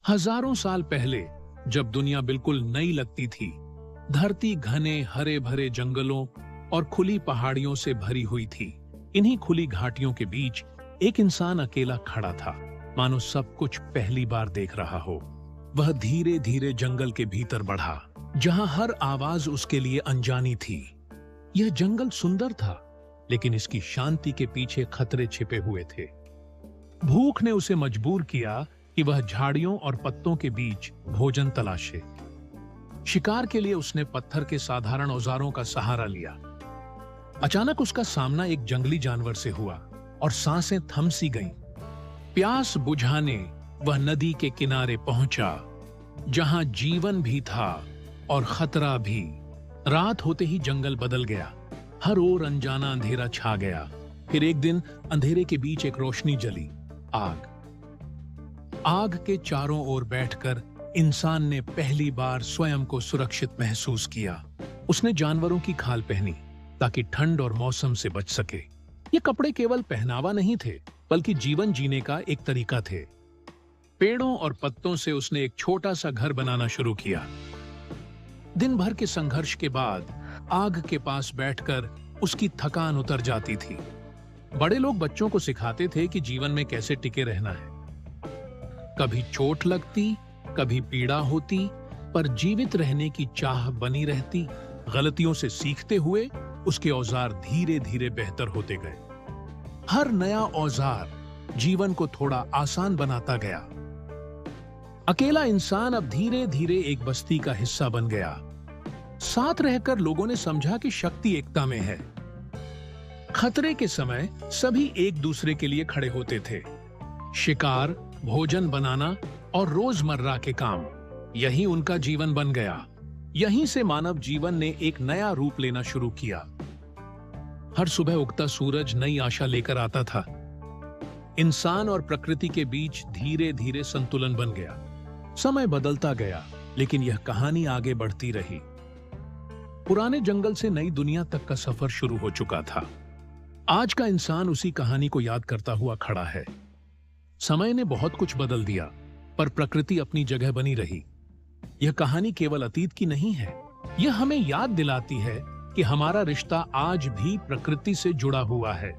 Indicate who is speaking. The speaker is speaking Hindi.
Speaker 1: हजारों साल पहले जब दुनिया बिल्कुल नई लगती थी, धरती घने हरे भरे जंगलों और खुली पहाड़ियों से भरी हुई थी। इन्हीं खुली घाटियों के बीच एक इंसान अकेला खड़ा था, मानो सब कुछ पहली बार देख रहा हो। वह धीरे धीरे जंगल के भीतर बढ़ा, जहां हर आवाज उसके लिए अनजानी थी। यह जंगल सुंदर था, लेकिन इसकी शांति के पीछे खतरे छिपे हुए थे। भूख ने उसे मजबूर किया कि वह झाड़ियों और पत्तों के बीच भोजन तलाशे। शिकार के लिए उसने पत्थर के साधारण औजारों का सहारा लिया। अचानक उसका सामना एक जंगली जानवर से हुआ और सांसें थम सी गईं। प्यास बुझाने वह नदी के किनारे पहुंचा, जहां जीवन भी था और खतरा भी। रात होते ही जंगल बदल गया, हर ओर अनजाना अंधेरा छा गया। फिर एक दिन अंधेरे के बीच एक रोशनी जली, आग। आग के चारों ओर बैठकर इंसान ने पहली बार स्वयं को सुरक्षित महसूस किया। उसने जानवरों की खाल पहनी ताकि ठंड और मौसम से बच सके। ये कपड़े केवल पहनावा नहीं थे, बल्कि जीवन जीने का एक तरीका थे। पेड़ों और पत्तों से उसने एक छोटा सा घर बनाना शुरू किया। दिन भर के संघर्ष के बाद आग के पास बैठकर उसकी थकान उतर जाती थी। बड़े लोग बच्चों को सिखाते थे कि जीवन में कैसे टिके रहना है। कभी चोट लगती, कभी पीड़ा होती, पर जीवित रहने की चाह बनी रहती। गलतियों से सीखते हुए उसके औजार धीरे धीरे बेहतर होते गए। हर नया औजार जीवन को थोड़ा आसान बनाता गया। अकेला इंसान अब धीरे धीरे एक बस्ती का हिस्सा बन गया। साथ रहकर लोगों ने समझा कि शक्ति एकता में है। खतरे के समय सभी एक दूसरे के लिए खड़े होते थे। शिकार, भोजन बनाना और रोजमर्रा के काम, यही उनका जीवन बन गया। यहीं से मानव जीवन ने एक नया रूप लेना शुरू किया। हर सुबह उगता सूरज नई आशा लेकर आता था। इंसान और प्रकृति के बीच धीरे धीरे संतुलन बन गया। समय बदलता गया, लेकिन यह कहानी आगे बढ़ती रही। पुराने जंगल से नई दुनिया तक का सफर शुरू हो चुका था। आज का इंसान उसी कहानी को याद करता हुआ खड़ा है। समय ने बहुत कुछ बदल दिया, पर प्रकृति अपनी जगह बनी रही। यह कहानी केवल अतीत की नहीं है, यह हमें याद दिलाती है कि हमारा रिश्ता आज भी प्रकृति से जुड़ा हुआ है।